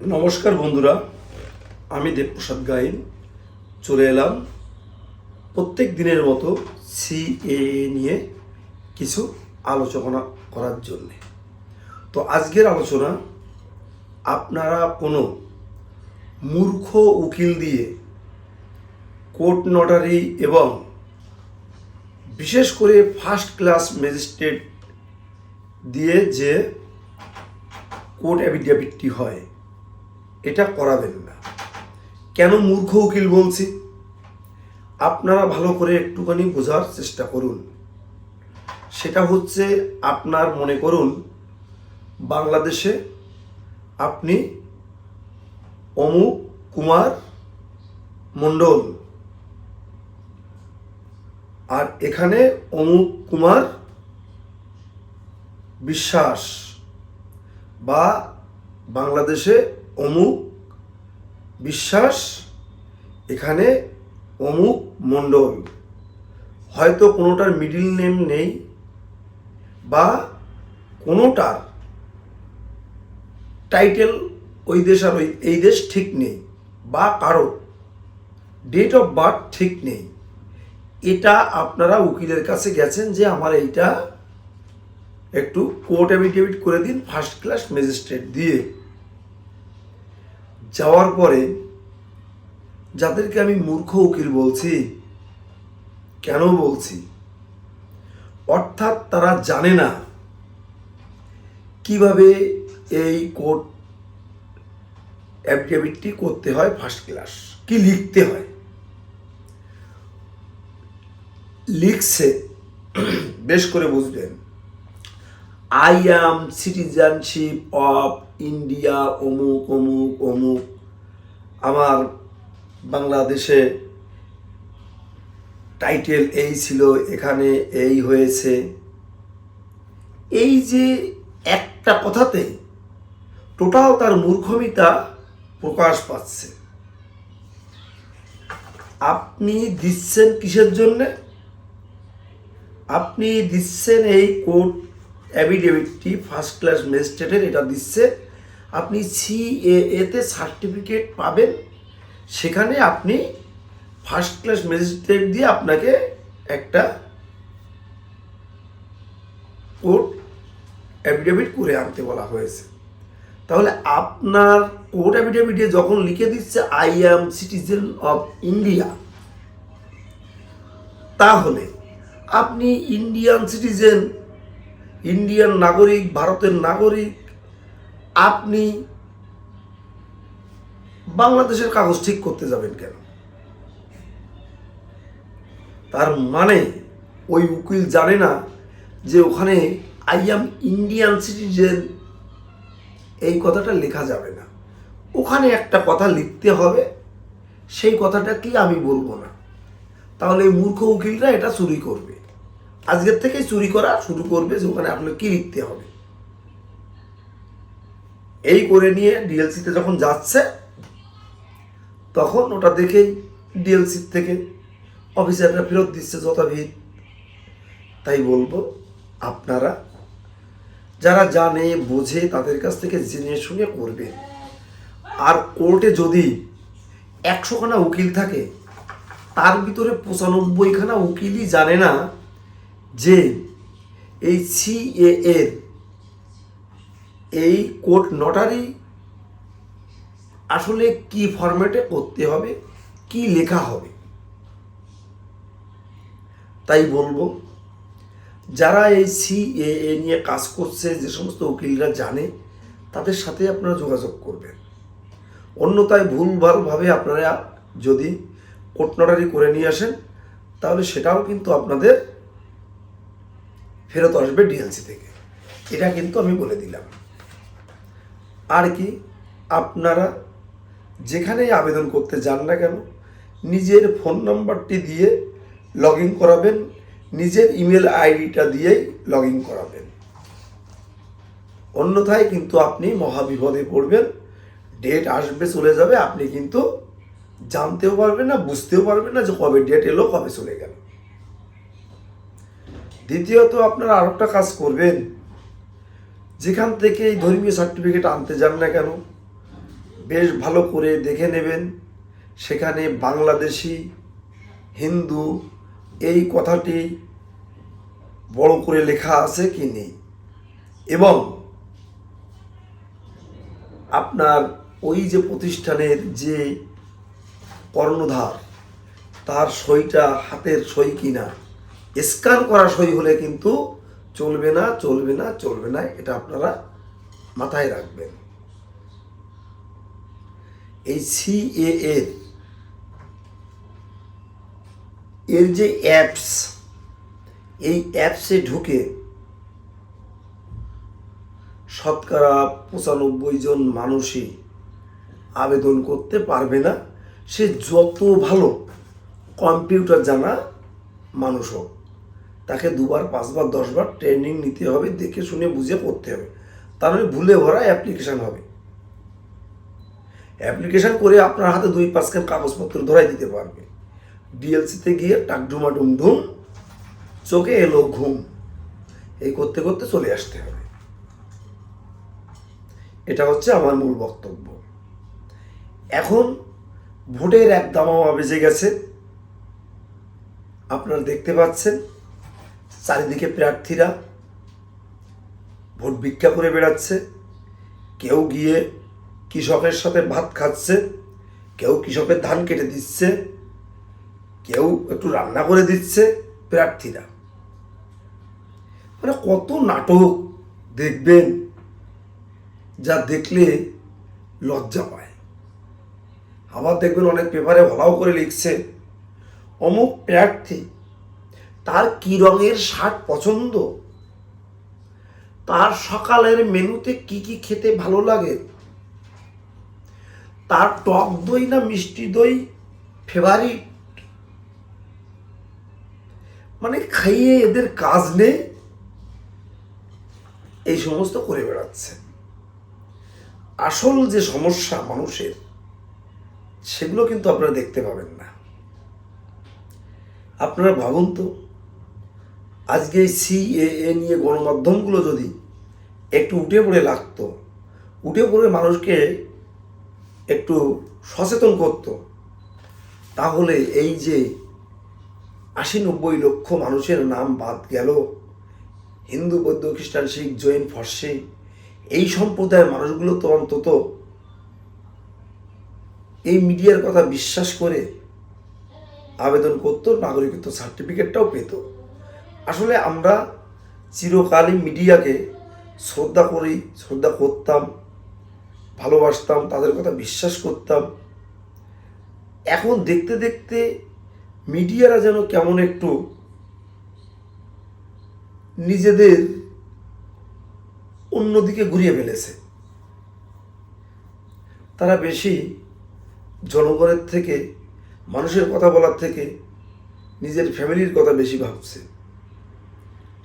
নমস্কার বন্ধুরা, আমি দেবপ্রসাদ গাইন চলে এলাম প্রত্যেক দিনের মতো সিএএ নিয়ে কিছু আলোচনা করার জন্যে। তো আজকের আলোচনা, আপনারা কোনো মূর্খ উকিল দিয়ে কোর্ট নটারি এবং বিশেষ করে ফার্স্ট ক্লাস ম্যাজিস্ট্রেট দিয়ে যে কোর্ট অ্যাফিডেভিটটি হয়, এটা করাবেন না। কেন মূর্খ উকিল বলছি, আপনারা ভালো করে একটুখানি বোঝার চেষ্টা করুন। সেটা হচ্ছে, আপনার মনে করুন বাংলাদেশে আপনি অমুক কুমার মণ্ডল, আর এখানে অমুক কুমার বিশ্বাস, বা বাংলাদেশে অমুক বিশ্বাস, এখানে অমুক মণ্ডল। হয়তো কোনোটার মিডিল নেম নেই, বা কোনোটার টাইটেল ওই দেশ আর এই দেশ ঠিক নেই, বা কারো ডেট অফ বার্থ ঠিক নেই। এটা আপনারা উকিলের কাছে গেছেন যে আমার এইটা একটু কোর্ট অ্যাফিডেভিট করে দিন ফার্স্ট ক্লাস ম্যাজিস্ট্রেট দিয়ে। যাওয়ার পরে যাদেরকে আমি মূর্খ উকিল বলছি, কেন বলছি, অর্থাৎ তারা জানে না কিভাবে এই কোর্ট অ্যাফিডেভিটটি করতে হয়, ফার্স্ট ক্লাস কি লিখতে হয়। লিখছে বেশ করে বুঝবেন, I am citizenship of India অমুক অমুক অমুক, আমার বাংলাদেশে টাইটেল এই ছিল, এখানে এই হয়েছে। এই যে একটা কথাতে টোটাল তার মূর্খমিতা প্রকাশ পাচ্ছে। আপনি দিচ্ছেন কিসের জন্যে? আপনি দিচ্ছেন এই কোর্ট অ্যাফিডেভিটটি ফার্স্ট ক্লাস ম্যাজিস্ট্রেটের, এটা দিচ্ছে আপনি সিএএতে সার্টিফিকেট পাবেন। সেখানে আপনি ফার্স্ট ক্লাস ম্যাজিস্ট্রেট দিয়ে আপনাকে একটা কোর্ট অ্যাফিডেভিট করে আনতে বলা হয়েছে। তাহলে আপনার কোর্ট অ্যাফিডেভিটে যখন লিখে দিচ্ছে I am citizen of India, তাহলে আপনি ইন্ডিয়ান সিটিজেন, ইন্ডিয়ান নাগরিক, ভারতের নাগরিক, আপনি বাংলাদেশের কাগজ ঠিক করতে যাবেন কেন? তার মানে ওই উকিল জানে না যে ওখানে আই অ্যাম ইন্ডিয়ান সিটিজেন এই কথাটা লেখা যাবে না, ওখানে একটা কথা লিখতে হবে, সেই কথাটা কি আমি বলবো না। তাহলে এই মূর্খ উকিলরা এটা চুরি করবে, আজকের থেকেই চুরি করা শুরু করবে, যে ওখানে আপনাকে কি লিখতে হবে। এই করে নিয়ে ডিএলসিতে যখন যাচ্ছে, তখন ওটা দেখেই ডিএলসি থেকে অফিসাররা ফেরত দিচ্ছে যথাভিত। তাই বলবো, আপনারা যারা জানে বোঝে তাদের কাছ থেকে জেনে শুনে করবেন। আর কোর্টে যদি 100খানা উকিল থাকে, তার ভিতরে 95খানা উকিলই জানে না যে এই সিএএ এই কোর্ট নটারি আসলে কি ফরম্যাটে করতে হবে, কি লেখা হবে। তাই বলবো, যারা এই সিএএ নিয়ে কাজ করছে, যে সমস্ত উকিলরা জানে, তাদের সাথে আপনারা যোগাযোগ করবেন। অন্যথায় ভুলভালভাবে আপনারা যদি কোর্ট নটারি করে নিয়ে আসেন, তাহলে সেটাও কিন্তু আপনাদের ফেরত আসবে ডিএলসি থেকে। এটা কিন্তু আমি বলে দিলাম। আর কি, আপনারা যেখানেই আবেদন করতে যান না কেন, নিজের ফোন নাম্বারটি দিয়ে লগ ইন করাবেন, নিজের ইমেল আইডিটা দিয়েই লগ ইন করাবেন। অন্যথায় কিন্তু আপনি মহাবিপদে পড়বেন। ডেট আসবে, চলে যাবে, আপনি কিন্তু জানতেও পারবেন না, বুঝতেও পারবেন না যে কবে ডেট এলো, কবে চলে গেল। দ্বিতীয়ত, আপনারা আর একটা কাজ করবেন, যেখান থেকে এই ধর্মীয় সার্টিফিকেট আনতে যান না কেন, বেশ ভালো করে দেখে নেবেন সেখানে বাংলাদেশি, হিন্দু এই কথাটি বড় করে লেখা আছে কি নেই, এবং আপনার ওই যে প্রতিষ্ঠানের যে কর্ণধার তার সইটা হাতের সই কিনা, স্ক্যান করা সই হলে কিন্তু চলবে না, চলবে না, চলবে না। এটা আপনারা মাথায় রাখবেন। এই সিএএ এর যে অ্যাপস, এই অ্যাপসে ঢুকে শতকরা 95 জন মানুষই আবেদন করতে পারবে না, সে যত ভালো কম্পিউটার জানা মানুষ হোক। তাকে 2বার 5বার 10বার ট্রেনিং নিতে হবে, দেখে শুনে বুঝে করতে হবে, তাহলে ভুলে ভরা অ্যাপ্লিকেশান হবে। অ্যাপ্লিকেশান করে আপনার হাতে 2-5 খান কাগজপত্র ধরাই দিতে পারবে। ডিএলসিতে গিয়ে টাকডুমা ডুমডুম, চোখে এলো ঘুম, এই করতে করতে চলে আসতে হবে। এটা হচ্ছে আমার মূল বক্তব্য। এখন ভোটের এক দামামা বেজে গেছে, আপনারা দেখতে পাচ্ছেন চারিদিকে প্রার্থীরা ভোট ভিক্ষা করে বেড়াচ্ছে। কেউ গিয়ে কৃষকের সাথে ভাত খাচ্ছে, কেউ কৃষকের ধান কেটে দিচ্ছে, কেউ একটু রান্না করে দিচ্ছে প্রার্থীরা। মানে কত নাটক দেখবেন, যা দেখলে লজ্জা পায়। আবার দেখবেন অনেক পেপারে ভালো করে লিখছে অমুক প্রার্থী, তার কি রঙের শার্ট পছন্দ, তার সকালের মেনুতে কি কি খেতে ভালো লাগে, তার টক দই না মিষ্টি দই ফেভারিট। মানে খাইয়ে এদের কাজ নেই, এই সমস্ত করে বেড়াচ্ছে। আসল যে সমস্যা মানুষের, সেগুলো কিন্তু আপনারা দেখতে পাবেন না। আপনারা ভাবুন তো, আজকে সিএএ নিয়ে গণমাধ্যমগুলো যদি একটু উঠে পড়ে লাগতো, উঠে পড়ে মানুষকে একটু সচেতন করত, তাহলে এই যে 80-90 লক্ষ মানুষের নাম বাদ গেল, হিন্দু, বৌদ্ধ, খ্রিস্টান, শিখ, জৈন, ফার্সি, এই সম্প্রদায়ের মানুষগুলো তো অন্তত এই মিডিয়ার কথা বিশ্বাস করে আবেদন করতো, নাগরিকত্ব সার্টিফিকেটটাও পেত। আসলে আমরা চিরকালই মিডিয়াকে শ্রদ্ধা করি, শ্রদ্ধা করতাম, ভালোবাসতাম, তাদের কথা বিশ্বাস করতাম। এখন দেখতে দেখতে মিডিয়ারা যেন কেমন একটু নিজেদের অন্যদিকে ঘুরিয়ে ফেলেছে। তারা বেশি জনগণের থেকে, মানুষের কথা বলার থেকে নিজের ফ্যামিলির কথা বেশি ভাবছে।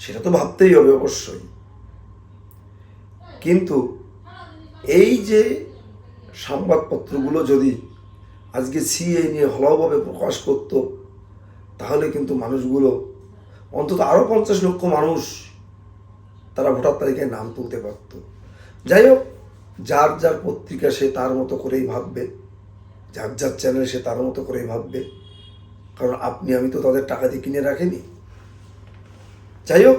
সেটা তো ভাবতেই হবে অবশ্যই, কিন্তু এই যে সংবাদপত্রগুলো যদি আজকে সিএ নিয়ে হলভাবে প্রকাশ করত, তাহলে কিন্তু মানুষগুলো অন্তত আরও 50 লক্ষ মানুষ তারা ভোটার তালিকায় নাম তুলতে পারত। যাই হোক, যার যার পত্রিকা সে তার মতো করেই ভাববে, যার যার চ্যানেল সে তার মতো করেই ভাববে, কারণ আপনি আমি তো তাদের টাকা দিয়ে কিনে রাখিনি। যাই হোক,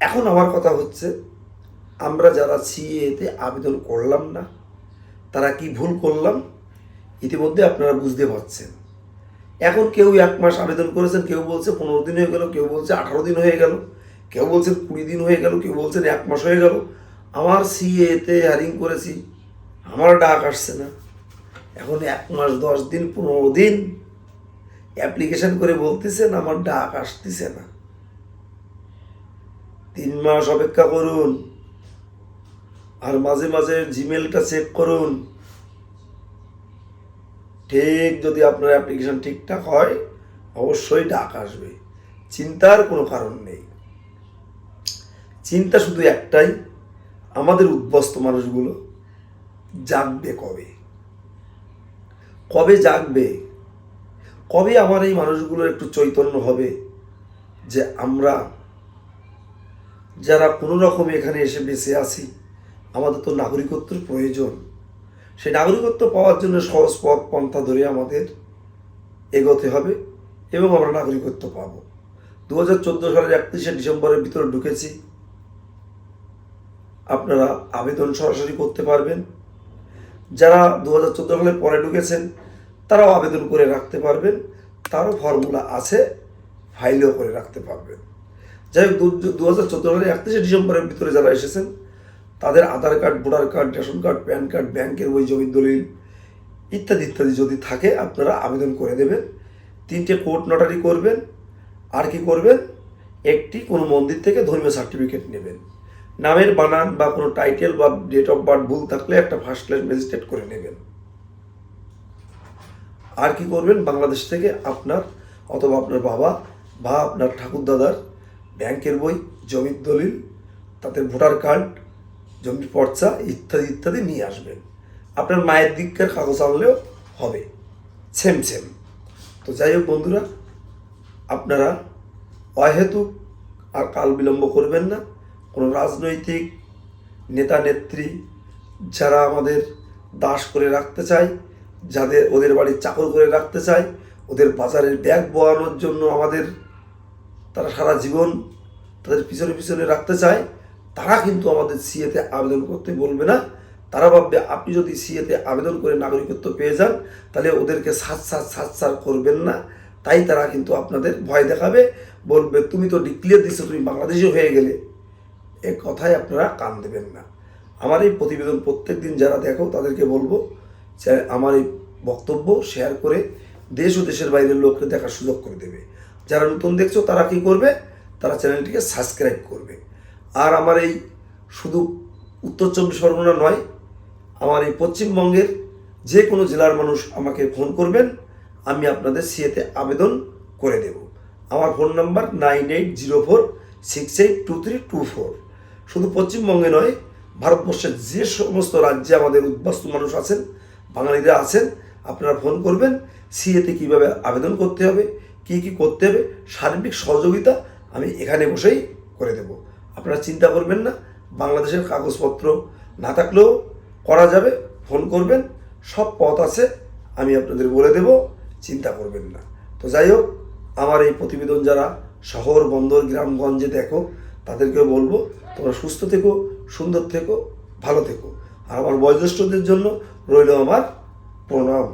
এখন আমার কথা হচ্ছে, আমরা যারা সিএতে আবেদন করলাম না, তারা কি ভুল করলাম ইতিমধ্যে আপনারা বুঝতে পারছেন। এখন কেউ 1 মাস আবেদন করেছেন, কেউ বলছে 15 দিন হয়ে গেল, কেউ বলছে 18 দিন হয়ে গেল, কেউ বলছেন 20 দিন হয়ে গেল, কেউ বলছেন 1 মাস হয়ে গেল। আমার সিএতে হিয়ারিং করেছি, আমার ডাক আসছে না। এখন 1 মাস 10 দিন 15 দিন অ্যাপ্লিকেশন করে বলতেছেন আমার ডাক আসতেছে না। 3 মাস অপেক্ষা করুন, আর মাঝে মাঝে জিমেলটা চেক করুন। ঠিক যদি আপনার অ্যাপ্লিকেশন ঠিকঠাক হয়, অবশ্যই ডাক আসবে, চিন্তার কোনো কারণ নেই। চিন্তা শুধু একটাই, আমাদের উদ্বস্ত মানুষগুলো জাগবে কবে, কবে জাগবে, কবে আমার এই মানুষগুলোর একটু চৈতন্য হবে যে আমরা যারা কোনো রকম এখানে এসে বেঁচে আছি, আমাদের তো নাগরিকত্বের প্রয়োজন। সেই নাগরিকত্ব পাওয়ার জন্য সহজ পথ পন্থা ধরে আমাদের এগোতে হবে এবং আমরা নাগরিকত্ব পাব। 2014 সালের 31শে ডিসেম্বরের ভিতরে ঢুকেছি। আপনারা আবেদন সরাসরি করতে পারবেন। যারা 2014 সালের পরে ঢুকেছেন তারাও আবেদন করে রাখতে পারবেন, তারও ফর্মুলা আছে, ফাইলও করে রাখতে পারবেন। যাই হোক, 2014 সালের 31শে ডিসেম্বরের ভিতরে যারা এসেছেন তাদের Aadhaar card, voter card, ration card, PAN card, ব্যাংকের বই, জমির দলিল ইত্যাদি ইত্যাদি যদি থাকে আপনারা আবেদন করে দেবেন। 3টে কোর্ট নটারি করবেন। আর কি করবেন? একটি কোনো মন্দির থেকে ধর্মীয় সার্টিফিকেট নেবেন। নামের বানান বা কোনো টাইটেল বা ডেট অফ বার্থ ভুল থাকলে একটা ফার্স্ট ক্লাস ম্যাজিস্ট্রেট করে নেবেন। আর কি করবেন? বাংলাদেশ থেকে আপনার অথবা আপনার বাবা বা আপনার ঠাকুরদাদার ব্যাংকের বই, জমির দলিল, তাদের ভোটার কার্ড, জমির পর্চা ইত্যাদি ইত্যাদি নিয়ে আসবেন। আপনার মায়ের দিককার কাগজ আনলেও হবে, সেম। তো যাই হোক বন্ধুরা, আপনারা অহেতুক আর কাল বিলম্ব করবেন না। কোনো রাজনৈতিক নেতা নেত্রী যারা আমাদের দাস করে রাখতে চায়, যাদের ওদের বাড়ির চাকর করে রাখতে চায়, ওদের বাজারের ব্যাগ বওয়ানোর জন্য তারা সারা জীবন তাদের পিছনে পিছনে রাখতে চায়, তারা কিন্তু আমাদের সিএতে আবেদন করতে বলবে না। তারা ভাববে আপনি যদি সিএতে আবেদন করে নাগরিকত্ব পেয়ে যান তাহলে ওদেরকে সাত করবেন না। তাই তারা কিন্তু আপনাদের ভয় দেখাবে, বলবে তুমি তো ডিক্লিয়ার দিচ্ছ, তুমি বাংলাদেশি হয়ে গেলে। এ কথায় আপনারা কান দেবেন না। আমার এই প্রতিবেদন প্রত্যেক দিন যারা দেখো তাদেরকে বলবো যে আমার এই বক্তব্য শেয়ার করে দেশ ও দেশের বাইরের লোককে দেখার সুযোগ করে দেবে। যারা নতুন দেখছো তারা কি করবে? তারা চ্যানেলটিকে সাবস্ক্রাইব করবে। আর আমার এই শুধু উত্তর 24 পরগনা নয়, আমার এই পশ্চিমবঙ্গের যে কোনো জেলার মানুষ আমাকে ফোন করবেন, আমি আপনাদের সিএতে আবেদন করে দেব। আমার ফোন নাম্বার 9804682324। শুধু পশ্চিমবঙ্গে নয়, ভারতবর্ষের যে সমস্ত রাজ্যে আমাদের উদ্বাস্তু মানুষ আছেন, বাঙালিরা আছেন, আপনারা ফোন করবেন। সিএতে কীভাবে আবেদন করতে হবে, কী কী করতে হবে, সার্বিক সহযোগিতা আমি এখানে বসেই করে দেব। আপনারা চিন্তা করবেন না। বাংলাদেশের কাগজপত্র না থাকলেও করা যাবে, ফোন করবেন, সব পথ আছে, আমি আপনাদের বলে দেব, চিন্তা করবেন না। তো যাই হোক, আমার এই প্রতিবেদন যারা শহর, বন্দর, গ্রামগঞ্জে দেখো তাদেরকেও বলবো তোমরা সুস্থ থেকো, সুন্দর থেকো, ভালো থেকো। আর আমার বয়োজ্যেষ্ঠদের জন্য রইল আমার প্রণাম।